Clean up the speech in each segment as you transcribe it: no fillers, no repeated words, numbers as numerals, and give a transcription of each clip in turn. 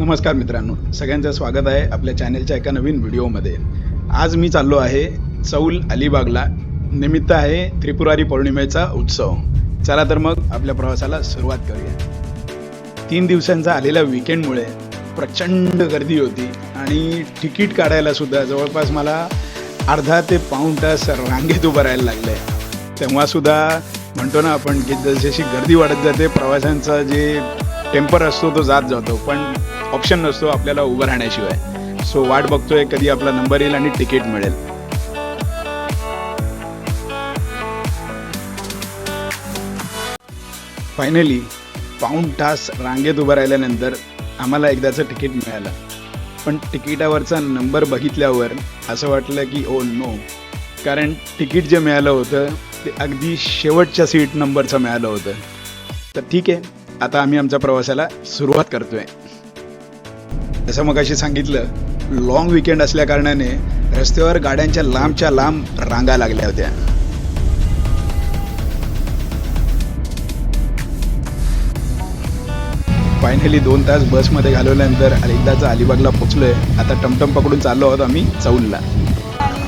नमस्कार मित्रांनो, सगळ्यांचं स्वागत आहे आपल्या चॅनलच्या एका नवीन व्हिडिओमध्ये। आज मी चाललो आहे चौल अलिबागला। निमित्त आहे त्रिपुरारी पौर्णिमेचा उत्सव। चला तर मग आपल्या प्रवासाला सुरुवात करूया। 3 दिवसांचा आलेल्या वीकेंडमुळे प्रचंड गर्दी होती आणि तिकीट काढायला सुद्धा जवळपास मला अर्धा ते पाऊण तास रांगेत उभं राहायला लागले। तेव्हा सुद्धा म्हणतो ना आपण की जशी गर्दी वाढत जाते प्रवाशांचा जे टेम्पर असतो तो जात जातो, पण ऑप्शन नसतो आपल्याला उभं राहण्याशिवाय। सो वाट बघतोय कधी आपला नंबर येईल आणि तिकीट मिळेल। फायनली पाऊण तास रांगेत उभं राहिल्यानंतर आम्हाला एकदाचं तिकीट मिळालं, पण तिकिटावरचा नंबर बघितल्यावर असं वाटलं की ओ नो, कारण तिकीट जे मिळालं होतं ते अगदी शेवटच्या सीट नंबरचं मिळालं होतं। तर ठीक आहे, आता आम्ही आमच्या प्रवासाला सुरुवात करतोय। जसं मगाशी सांगितलं, लॉंग वीकेंड असल्या कारणाने रस्त्यावर गाड्यांच्या लांबच्या लांब रांगा लागल्या होत्या। फायनली 2 तास बसमध्ये घालवल्यानंतर एकदाचं अलिबागला पोहोचलोय। आता टमटम पकडून चाललो आहोत आम्ही चौलला।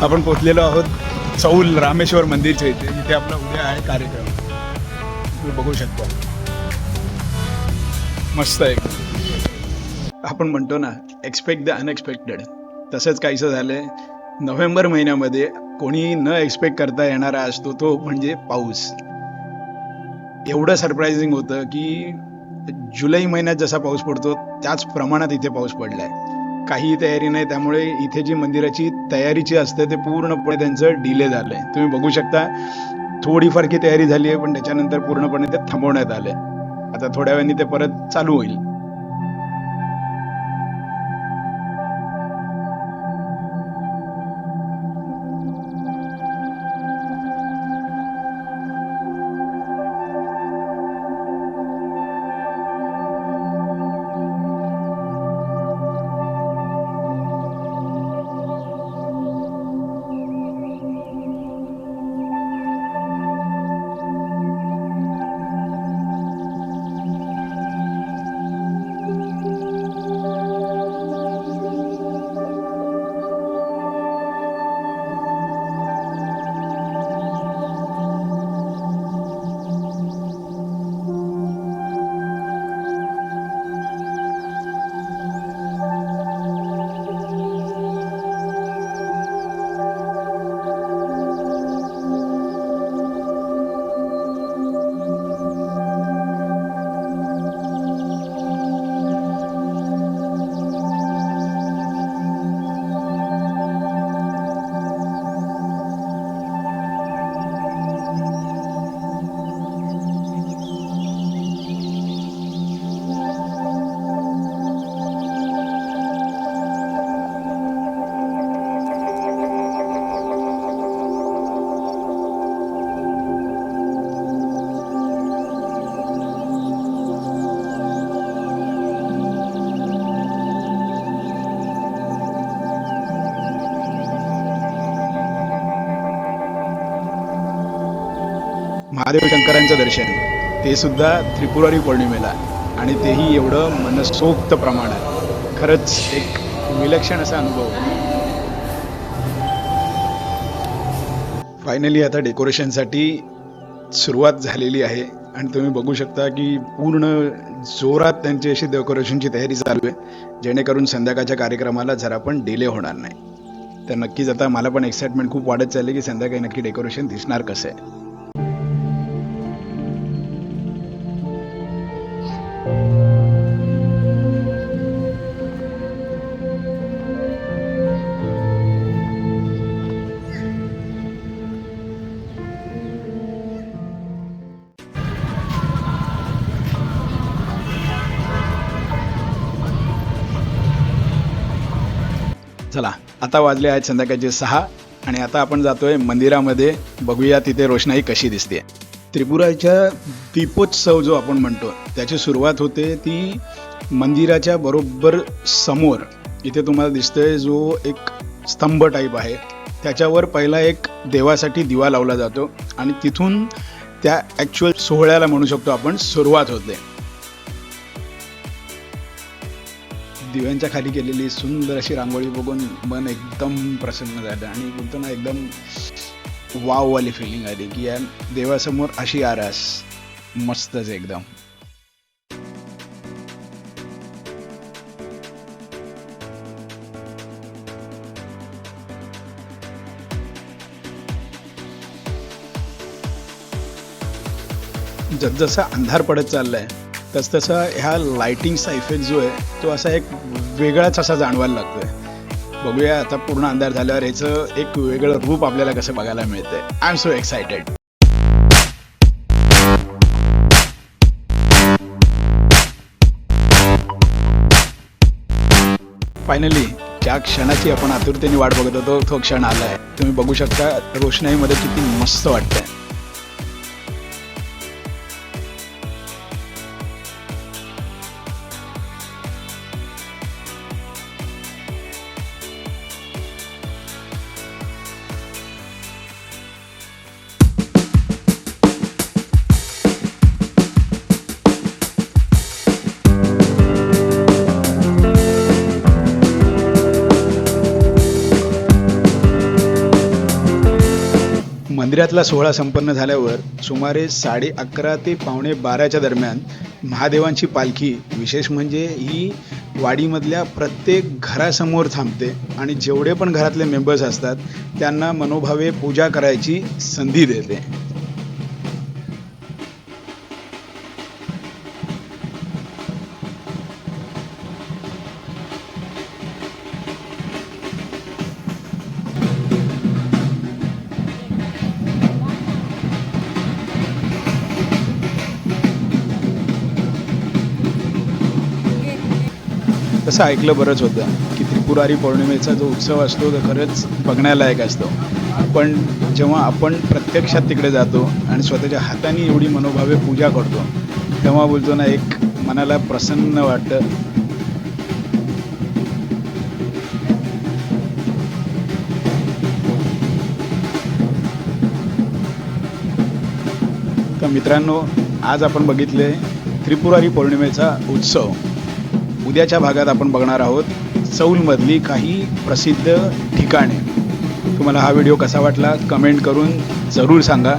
आपण पोहोचलेलो आहोत चौल रामेश्वर मंदिरच्या इथे, जिथे आपला उद्या आहे कार्यक्रम। तुम्ही बघू शकता, मस्त आहे। आपण म्हणतो ना एक्सपेक्ट द अनएक्सपेक्टेड, तसंच काहीसं झालंय। नोव्हेंबर महिन्यामध्ये कोणी न एक्सपेक्ट करता येणारा असतो तो म्हणजे पाऊस। एवढं सरप्रायझिंग होतं की जुलै महिन्यात जसा पाऊस पडतो त्याच प्रमाणात इथे पाऊस पडलाय। काही तयारी नाही, त्यामुळे इथे जी मंदिराची तयारीची असते ते पूर्णपणे त्यांचं डिले झालंय। तुम्ही बघू शकता, थोडीफार की तयारी झाली आहे, पण त्याच्यानंतर पूर्णपणे ते थांबवण्यात आलंय। आता थोड्या वेळाने ते परत चालू होईल। महादेव शंकरांचं दर्शन, ते सुद्धा त्रिपुरारी पौर्णिमेला, आणि तेही एवढं मनसोक्त प्रमाणात। खरंच एक विलक्षण असा अनुभव। फायनली आता डेकोरेशनसाठी सुरुवात झालेली आहे आणि तुम्ही बघू शकता की पूर्ण जोरात त्यांची अशी डेकोरेशनची तयारी चालू आहे, जेणेकरून संध्याकाळच्या कार्यक्रमाला जरा पण डिले होणार नाही। तर नक्कीच आता मला पण एक्साइटमेंट खूप वाढत चालली की संध्याकाळी नक्की डेकोरेशन दिसणार कसं आहे। चला, आता वाजले आहेत संध्याकाळचे 6 आणि आता आपण जातोय मंदिरामध्ये। बघूया तिथे रोषणाई कशी दिसते। त्रिपुराच्या दीपोत्सव जो आपण म्हणतो त्याची सुरुवात होते ती मंदिराच्या बरोबर समोर। इथे तुम्हाला दिसतंय जो एक स्तंभ टाईप आहे, त्याच्यावर पहिला एक देवासाठी दिवा लावला जातो आणि तिथून त्या ॲक्च्युअल सोहळ्याला म्हणू शकतो आपण सुरुवात होते। दिव्यांच्या खाली केलेली सुंदर अशी रांगोळी बघून मन एकदम प्रसन्न झालं आणि बोलतो ना एकदम वाववाली फिलिंग आली की या देवासमोर अशी आरास मस्तच एकदम. जसजसा अंधार पडत चाललाय तसतसा ह्या लाइटिंगचा इफेक्ट जो आहे तो असा एक वेगळाच असा जाणवायला लागतोय. बघूया आता पूर्ण अंधार झाल्यावर याचं एक वेगळं रूप आपल्याला कसं बघायला मिळतंय. I am so excited. Finally ज्या क्षणाची आपण आतुरतेने वाट बघत होतो तो क्षण आलाय. तुम्ही बघू शकता रोषणाईमध्ये किती मस्त वाटतंय. मंदिरातला सोहळा संपन्न झाल्यावर सुमारे 11:30 ते 11:45 दरम्यान महादेवांची पालखी विशेष म्हणजे ही वाडीमधल्या प्रत्येक घरासमोर थांबते आणि जेवढे पण घरातले मेंबर्स असतात त्यांना मनोभावे पूजा करायची संधी देते. तसं ऐकलं बरंच होतं की त्रिपुरारी पौर्णिमेचा जो उत्सव असतो तो खरंच बघण्यालायक असतो. पण जेव्हा आपण प्रत्यक्षात तिकडे जातो आणि स्वतःच्या हाताने एवढी मनोभावे पूजा करतो तेव्हा बोलतो ना एक मनाला प्रसन्न वाटतं. तर मित्रांनो, आज आपण बघितले त्रिपुरारी पौर्णिमेचा उत्सव. उद्याच्या भागात आपण बघणार आहोत सौलमधली काही प्रसिद्ध ठिकाणे. तुम्हाला हा व्हिडिओ कसा वाटला कमेंट करून जरूर सांगा.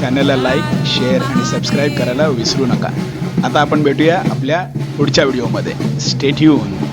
चॅनलला लाईक, शेअर आणि सबस्क्राईब करायला विसरू नका. आता आपण भेटूया आपल्या पुढच्या व्हिडिओमध्ये. Stay tune.